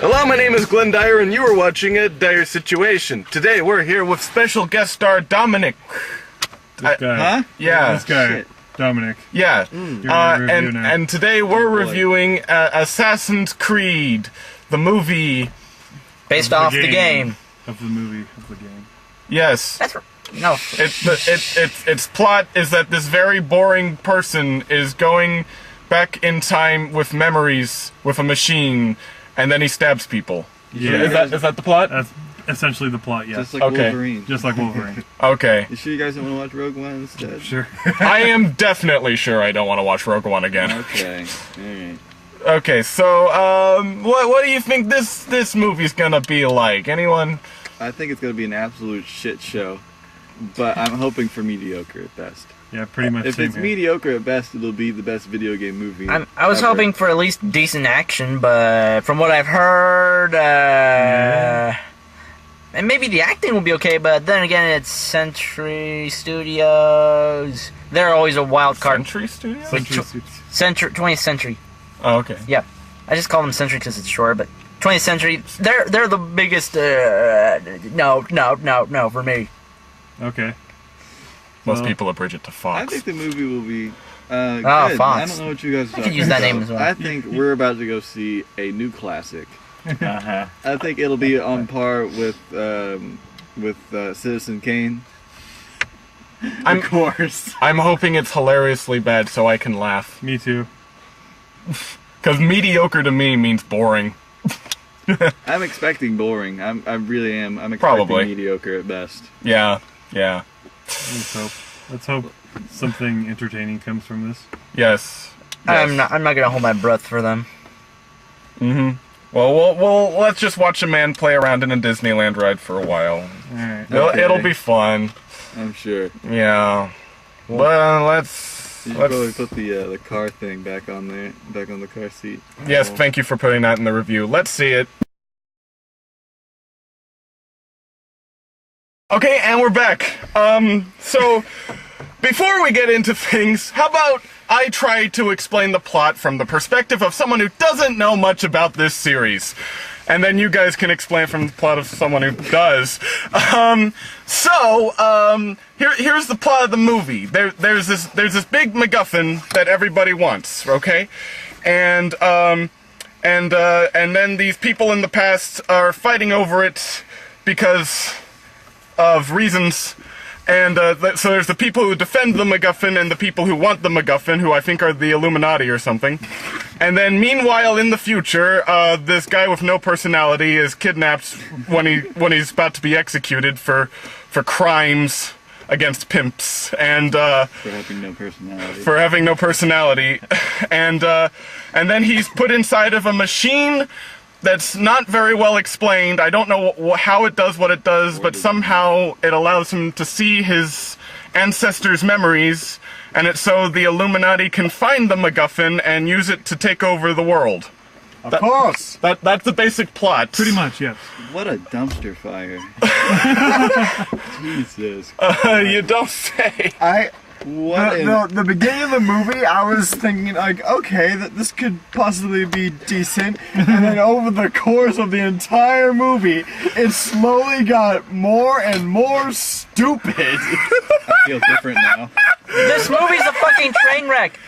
Hello, my name is Glenn Dyer, and you are watching a Dyer-Situation. Today, we're here with special guest star Dominic. This guy. Huh? Yeah. This guy. Shit. Dominic. Yeah. And today we're reviewing Assassin's Creed, the movie. Based off the game. Of the movie, of the game. Yes. That's no. Its plot is that this very boring person is going back in time with memories with a machine, and then he stabs people. Yeah. Is that the plot? That's essentially the plot, yes. Just like Wolverine. Just like Wolverine. Okay. You sure you guys don't want to watch Rogue One instead? Sure. I am definitely sure I don't want to watch Rogue One again. Okay. Alright. Okay, so, what do you think this movie's gonna be like? Anyone? I think it's going to be an absolute shit show, but I'm hoping for mediocre at best. Yeah, pretty much. If it's mediocre at best, it'll be the best video game movie. I was hoping for at least decent action, but from what I've heard, and maybe the acting will be okay, but then again, it's Century Studios. They're always a wild card. Century Studios? 20th Century. Oh, okay. Yeah. I just call them Century because it's short, but 20th Century, they're the biggest, no, for me. Okay. Most people abridge it to Fox. I think the movie will be good. Fox. I don't know what you guys are I could talking use that about. name as well. I think we're about to go see a new classic. Uh-huh. I think it'll be on par with Citizen Kane. Of course. I'm hoping it's hilariously bad so I can laugh. Me too. Because mediocre to me means boring. I'm expecting boring. I really am. I'm expecting Probably. mediocre at best. Yeah. Let's hope something entertaining comes from this. Yes. I'm not gonna hold my breath for them. Mm-hmm. Well, let's just watch a man play around in a Disneyland ride for a while. Alright. It'll be fun. I'm sure. Yeah. Well, let's probably put the car thing back on the car seat. Yes, thank you for putting that in the review. Let's see it. Okay, and we're back. So, before we get into things, how about I try to explain the plot from the perspective of someone who doesn't know much about this series. And then you guys can explain from the plot of someone who does. Here's the plot of the movie. There's this big MacGuffin that everybody wants, okay? And then these people in the past are fighting over it because of reasons. And so there's the people who defend the MacGuffin and the people who want the MacGuffin, who I think are the Illuminati or something. And then meanwhile, in the future, this guy with no personality is kidnapped when he's about to be executed for crimes against pimps and For having no personality. And then he's put inside of a machine that's not very well explained. I don't know how it does what it does, but somehow it allows him to see his ancestors' memories, and it's so the Illuminati can find the MacGuffin and use it to take over the world. Of course! That's the basic plot. Pretty much, yes. What a dumpster fire. Jesus. You don't say. The beginning of the movie, I was thinking, like, okay, that this could possibly be decent, and then over the course of the entire movie, it slowly got more and more stupid. I feel different now. This movie's a fucking train wreck.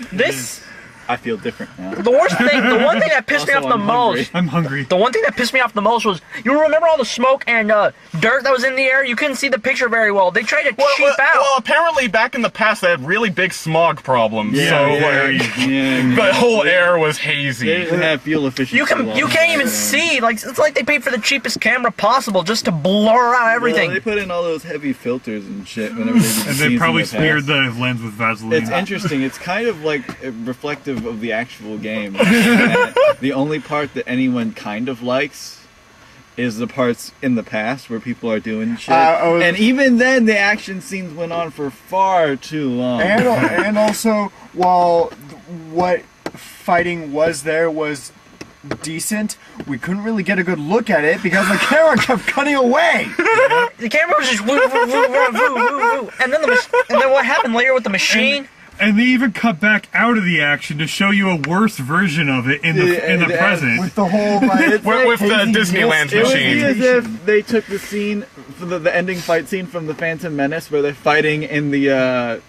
I feel different now. The one thing that pissed me off the most. I'm hungry. The one thing that pissed me off the most was, you remember all the smoke and dirt that was in the air? You couldn't see the picture very well. They tried to cheap out. Well, apparently back in the past they had really big smog problems. The whole air was hazy. They didn't have fuel efficiency. You can't even see. Like, it's like they paid for the cheapest camera possible just to blur out everything. Well, they put in all those heavy filters and shit whenever they did And they probably smeared the lens with Vaseline. It's interesting. It's kind of like reflective of the actual game. The only part that anyone kind of likes is the parts in the past where people are doing shit. And even then, the action scenes went on for far too long. And also, while what fighting was there was decent, we couldn't really get a good look at it because the camera kept cutting away. The camera was just woo, woo, woo, woo, woo, woo, woo. And then what happened later with the machine? And they even cut back out of the action to show you a worse version of it in the present. With the whole like, with the Disneyland It would machine. be as if they took the scene, the ending fight scene from the Phantom Menace, where they're fighting in the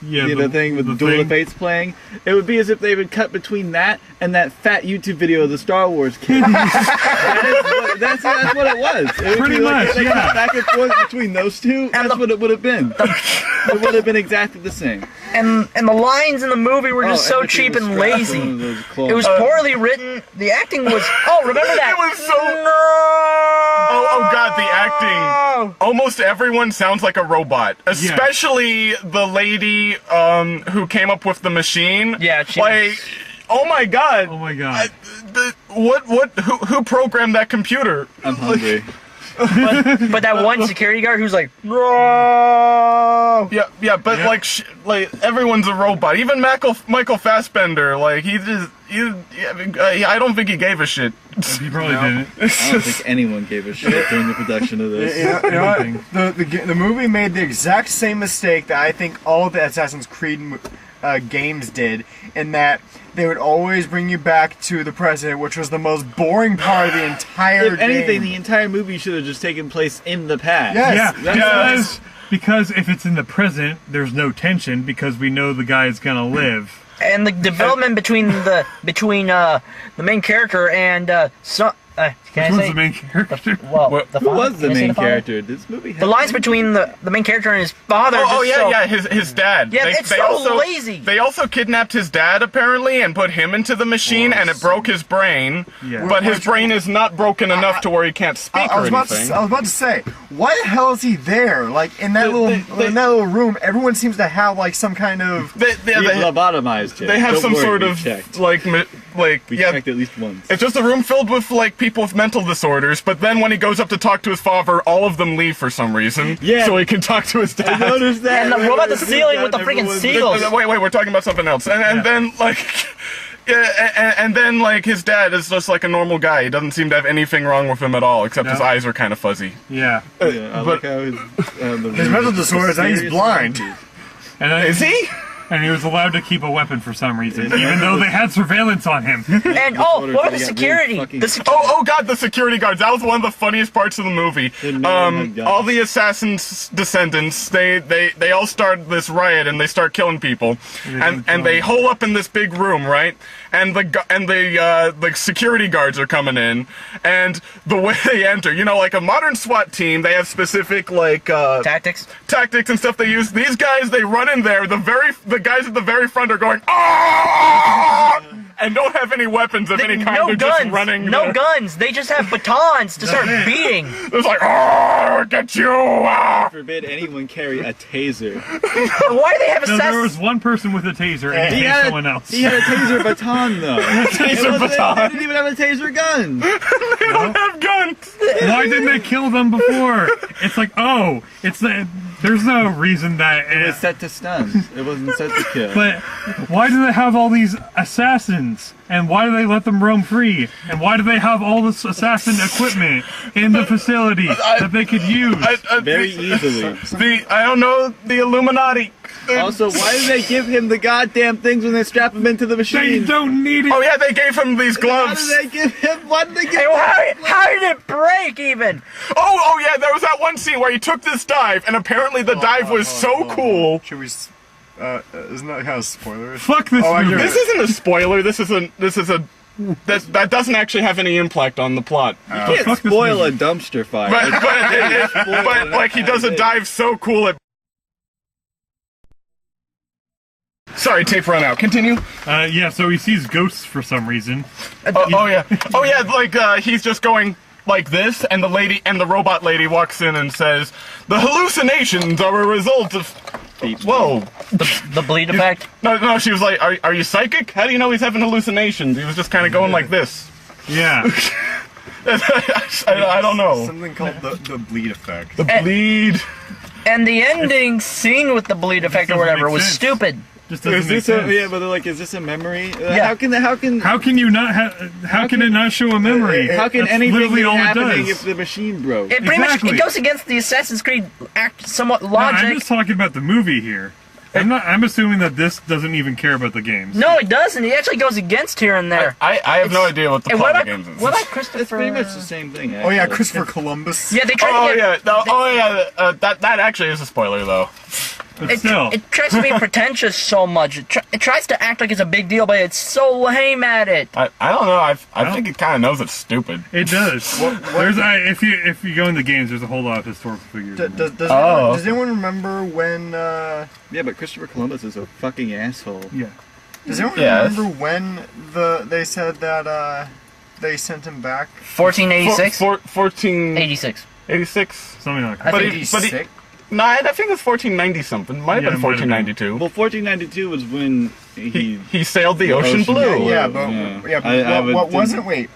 thing with the Duel of Fates playing. It would be as if they would cut between that and that fat YouTube video of the Star Wars kid. That's what it was. It would Pretty be like much, they yeah. cut back and forth between those two. That's what it would have been. It would have been exactly the same. And the lines in the movie were just so everything cheap was and scrapped lazy. on those claws. It was poorly written. The acting was. Oh, remember that? It was so. Oh God, the acting. Almost everyone sounds like a robot, especially the lady who came up with the machine. Yeah, she like. Oh my God! Oh my God! Who programmed that computer? I'm hungry. But that one security guard who's like, no. Yeah, but like everyone's a robot. Even Michael Fassbender, like I don't think he gave a shit. He probably didn't. I don't think anyone gave a shit during the production of this. You know what? The movie made the exact same mistake that I think all the Assassin's Creed games did, in that they would always bring you back to the present, which was the most boring part of the entire If anything, game. the entire movie should have just taken place in the past. Yes. Yeah, because if it's in the present, there's no tension because we know the guy is gonna live. And the development between the main character and can Who's I say the main character? Well, Who was the main character? This movie. The lines between the main character and his father. His dad. Yeah, it's so lazy. They also kidnapped his dad apparently and put him into the machine, and it broke his brain. Yeah. But his brain is not broken enough to where he can't speak or anything. I was about to say, why the hell is he there? Like in that little room, everyone seems to have like some kind of. They lobotomized him. They have some sort of we checked at least once. It's just a room filled with like people with mental disorders, but then when he goes up to talk to his father, all of them leave for some reason. Yeah. So he can talk to his dad. I noticed that. And what about the ceiling with the freaking seagulls? Wait, we're talking about something else. And then like and then like his dad is just like a normal guy. He doesn't seem to have anything wrong with him at all, except his eyes are kind of fuzzy. Yeah. I like how his mental disorders, and he's blind. And is he? And he was allowed to keep a weapon for some reason, even though they had surveillance on him. And what about the security? Oh God, the security guards. That was one of the funniest parts of the movie. All the assassins' descendants, they all start this riot and they start killing people, and they hole up in this big room, right? And the security guards are coming in, and the way they enter, like a modern SWAT team, they have specific tactics and stuff they use. These guys, they run in there. The guys at the very front are going, ah! And don't have any weapons of any kind. No They're guns. just running. No guns. They just have batons to start beating. It's like, oh, get you! Ah! Forbid anyone carry a taser. Why do they have No, there was one person with a taser and he tased someone else. He had a taser baton, though. Taser baton. They didn't even have a taser gun. They don't have guns. Why didn't they kill them before? It's like, there's no reason that It was set to stun. It wasn't set to kill. But why do they have all these assassins? And why do they let them roam free? And why do they have all this assassin equipment in the facility that they could use? Very easily. I don't know, the Illuminati. Also, why did they give him the goddamn things when they strap him into the machine? They don't need it. Oh yeah, they gave him these gloves. Why did they give him? Why did they give Hey, how did it break even? Oh yeah, there was that one scene where he took this dive, and apparently the dive was so cool. Should we? Isn't that kind of spoilers? Fuck this movie. This isn't a spoiler. This is a. That doesn't actually have any impact on the plot. You can't spoil a dumpster fire. But like he does a dive so cool it. Sorry, tape run out. Continue. So he sees ghosts for some reason. Oh yeah, like he's just going like this, and the robot lady walks in and says, "The hallucinations are a result of." Whoa. The bleed effect? No, she was like, are you psychic? How do you know he's having hallucinations? He was just kind of going like this. Yeah. I don't know. Something called the bleed effect. The bleed. And the ending scene with the bleed effect or whatever was stupid. Just doesn't make sense. But they're like, is this a memory? Yeah. How can you not have? How can it not show a memory? How can That's anything literally be all it happening does. if the machine broke? It pretty much it goes against the Assassin's Creed somewhat logic. I'm just talking about the movie here. I'm assuming that this doesn't even care about the games. No, it doesn't. It actually goes against here and there. I have no idea what the And plot of the games is. what about Christopher? It's pretty much the same thing. Oh yeah, actually. Christopher Columbus. Yeah, they try Oh to get. yeah, that actually is a spoiler though. But still. It tries to be pretentious so much. It tries to act like it's a big deal, but it's so lame at it. I don't know. I think it kind of knows it's stupid. It does. There's if you go in the games, there's a whole lot of historical figures. Does anyone remember when? Yeah, but Christopher Columbus is a fucking asshole. Yeah. Does anyone remember when they said that they sent him back? 1486. 1486. 86. Something like I that. think No, I think it was 1490 something. Might have been 1492. Well, 1492 was when He sailed the ocean blue. What wasn't? Wait,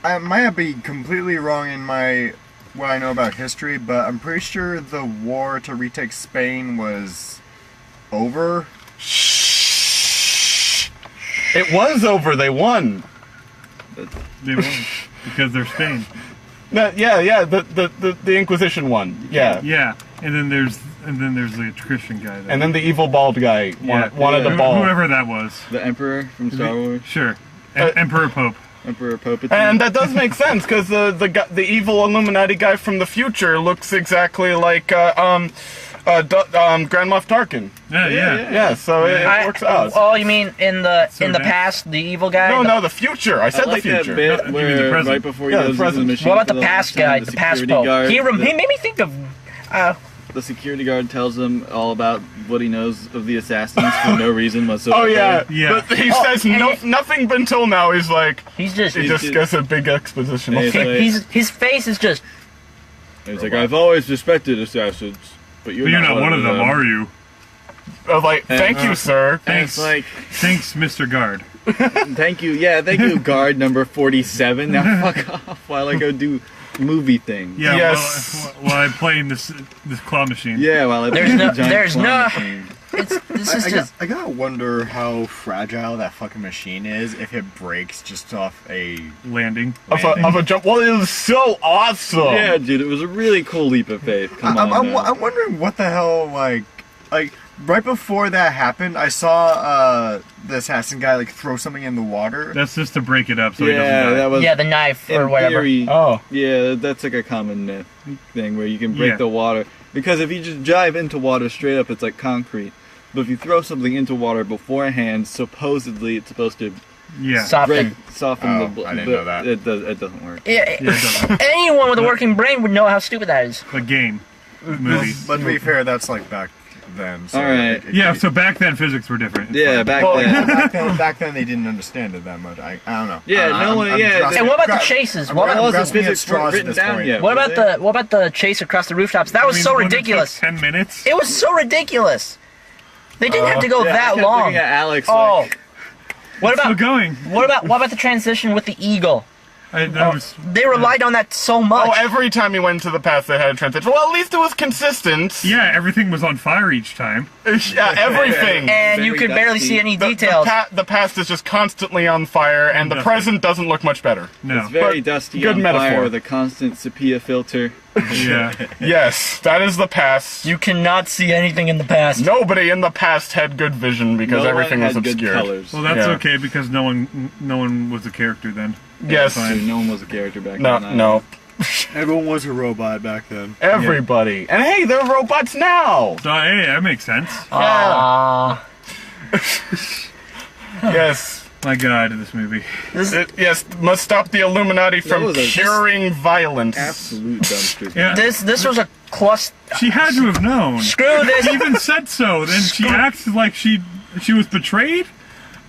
I might be completely wrong in what I know about history, but I'm pretty sure the war to retake Spain was over. It was over. They won. They won because they're Spain. The Inquisition won. Yeah. Yeah, and then there's the Christian guy. And then the evil bald guy wanted the ball. Whoever that was. The Emperor from Star Wars. Sure. Emperor Pope. Emperor Pope. And that does make sense because the evil Illuminati guy from the future looks exactly like Grand Moff Tarkin. Yeah. So it works out. Oh, you mean in the past, the evil guy? No, the future. I said like the future. That bit where present. right before he Yeah, the goes into the present. machine. What about for the past last time, guy, the the past security Pope? guard- He made me think of. The security guard tells him all about what he knows of the assassins for no reason whatsoever. Oh yeah. Yeah. But he says nothing until now. He's like He's just. he just gets a big exposition. Hey, His face is just. He's like, I've always respected assassins, but you're not one of them, are you? I was like, thank you, sir. And it's like, Thanks, Mr. Guard. thank you, guard number 47. Now fuck off while I go do movie thing. Yeah. Yes. While I'm playing this claw machine. Yeah, while I There's no. I gotta wonder how fragile that fucking machine is if it breaks just off a Landing. Of a jump. Well, it was so awesome. Yeah, dude, it was a really cool leap of faith. Come on, man. I'm wondering what the hell like right before that happened, I saw the assassin guy throw something in the water. That's just to break it up so he doesn't die. that was The knife or in whatever. theory, Oh. Yeah, that's like a common thing where you can break the water. Because if you just dive into water straight up, it's like concrete. But if you throw something into water beforehand, supposedly it's supposed to Soften. soften the blood. I didn't know that. It doesn't work. Anyone with a working brain would know how stupid that is. A game. Movie. But to be fair, that's back then. So All right. Yeah, so back then physics were different. Yeah, back then. back then they didn't understand it that much. I don't know. Yeah, no one. And what about the chases? What There about, wasn't grasping at physics straws at written this down point. yet. what about the chase across the rooftops? That was so When it took ridiculous. 10 minutes? It was so ridiculous. They didn't have to go Yeah, I that kept long. looking at Alex. Oh, Like, what Still about going. what about the transition with the eagle? That was, They relied on that so much. Oh, every time you went to the past, they had a transition. Well, at least it was consistent. yeah, everything was on fire each time. Yeah, everything. and you Very could barely dusty. see any The details. the past is just constantly on fire, and the Dusty. present doesn't look much better. No. it's very But dusty good on metaphor. fire with a constant sepia filter. Yeah. Yes, that is the past. You cannot see anything in the past. Nobody in the past had good vision because No everything one was had good obscured. colors. Well, that's Yeah. okay because no one was a character then. Yes. Dude, no one was a character back No, then. no. Everyone was a robot back then. Everybody. And hey, they're robots now. So, hey, that makes sense. Ah, Yes. My god, this movie. Yes, must stop the Illuminati from was a- curing violence. Absolute dumpster. Yeah. this was a cluster. She had to have known. Screw this. She even said so. Then she acts like she was betrayed.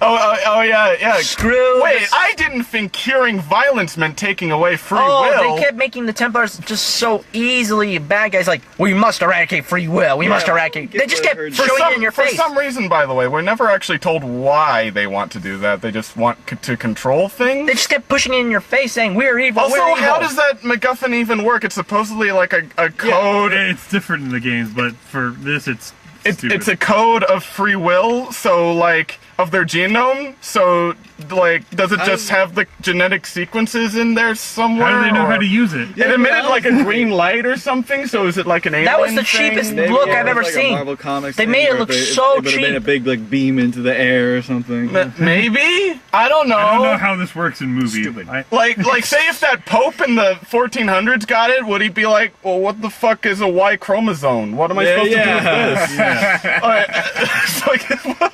Oh, yeah. Screw Wait, this. I didn't think curing violence meant taking away free Oh, will. they kept making the Templars just so easily bad guys. Like, we must eradicate free will. We must eradicate. They just kept For showing it in your For face. some reason, by the way, we're never actually told why they want to do that. They just want to control things. They just kept pushing it in your face, saying, "We're evil. Also, we're evil." how does that MacGuffin even work? It's supposedly like a code. It's different in the games, but for this, it's stupid. It's a code of free will. So, like, of their genome. So, like, does it just have the genetic sequences in there somewhere? How do they know or- how to use it? It emitted like a green light or something. So is it like an alien That was the thing? cheapest Maybe look it I've was ever like a seen. Marvel Comics They thing made it where look they- so they would've made a cheap. big like beam into the air or something. Maybe? I don't know. I don't know how this works in movie. Stupid. Like, say if that Pope in the 1400s got it, would he be like, well, what the fuck is a Y chromosome? What am I supposed to do with this? Yeah. It's like, what?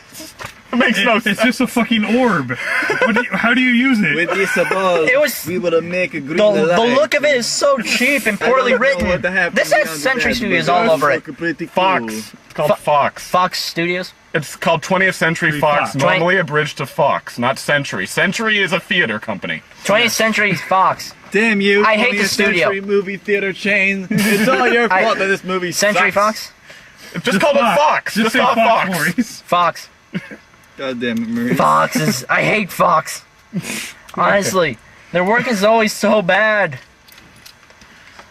It makes no sense. It's just a fucking orb. How do you use it? With this ball, It was- we would make a green The light. look of it is so cheap and poorly written. This has Century Studios all over it. Fox. It's called Fox. Fox Studios. It's called 20th Century Fox, Fox. normally abridged to Fox, not Century. Century is a theater company. 20th Century Fox. Damn you! I hate the 20th studio. Century movie theater chain. It's all your fault that this movie Century sucks. Fox. Just call it Fox. Just say call it Fox. Maurice. Fox. God damn it, Marie. Fox is. I hate Fox. Honestly, their work is always so bad.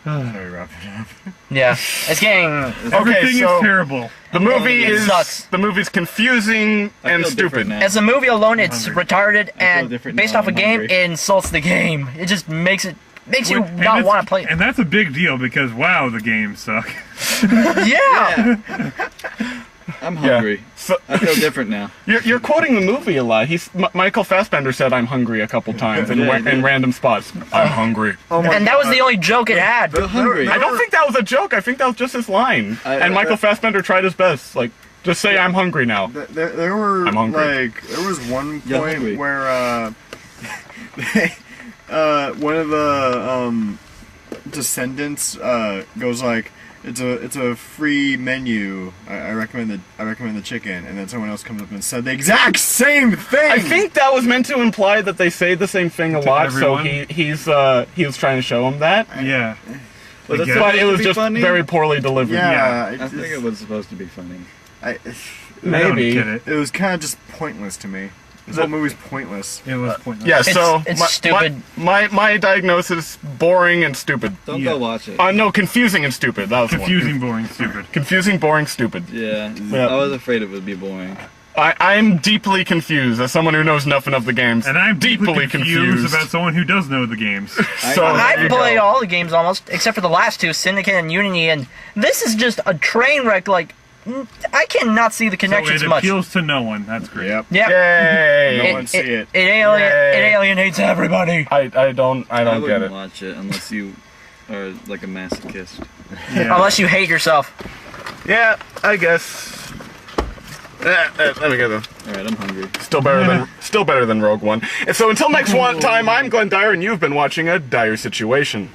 Sorry, wrap it up. Yeah, it's getting. Everything so is terrible. the movie It is sucks. the movie's confusing I and feel different stupid. now. As a movie alone, it's retarded and different based now, off a I'm game, hungry. it insults the game. It just makes you And not it's- want to play it. And that's a big deal because wow, the games suck. Yeah. I'm hungry. So, I feel different now. you're quoting the movie a lot. Michael Fassbender said "I'm hungry" a couple times in, Yeah, he did. in random spots. I'm hungry. And that was the only joke it had. Feel hungry. I don't think that was a joke. I think that was just his line. And Michael Fassbender tried his best. Like, just say "I'm hungry" now. There were I'm hungry. like there was one You're point hungry. where one of the descendants goes like it's a free menu. I recommend the chicken, and then someone else comes up and said the exact same thing. I think that was meant to imply that they say the same thing a lot. everyone? So he was trying to show him that. Yeah. But that's Yeah. But supposed it to was be just funny? very poorly delivered. yeah, I think it was supposed to be funny. I Maybe. don't get it. it was kind of just pointless to me. This whole movie's pointless. It was pointless. Yeah, so it's stupid. My diagnosis: boring and stupid. Don't Yeah. go watch it. No, confusing and stupid. That was the one. Confusing, boring, stupid. Confusing, boring, stupid. Yeah, Yeah. I was afraid it would be boring. I'm deeply confused as someone who knows nothing of the games. And I'm deeply confused confused. about someone who does know the games. So I there you played go. all the games almost, except for the last two, Syndicate and Unity, and this is just a train wreck. Like, I cannot see the So connections it much. appeals to no one. That's great. Yep. Yeah. Yay! No one see it. It Yay. alienates everybody. I don't I get wouldn't it. watch it unless you are like a masochist. Yeah. Unless you hate yourself. Yeah, I guess. Let me get them. All right, I'm hungry. Still better than Rogue One. And so until next time, I'm Glenn Dyer, and you've been watching a Dyer Situation.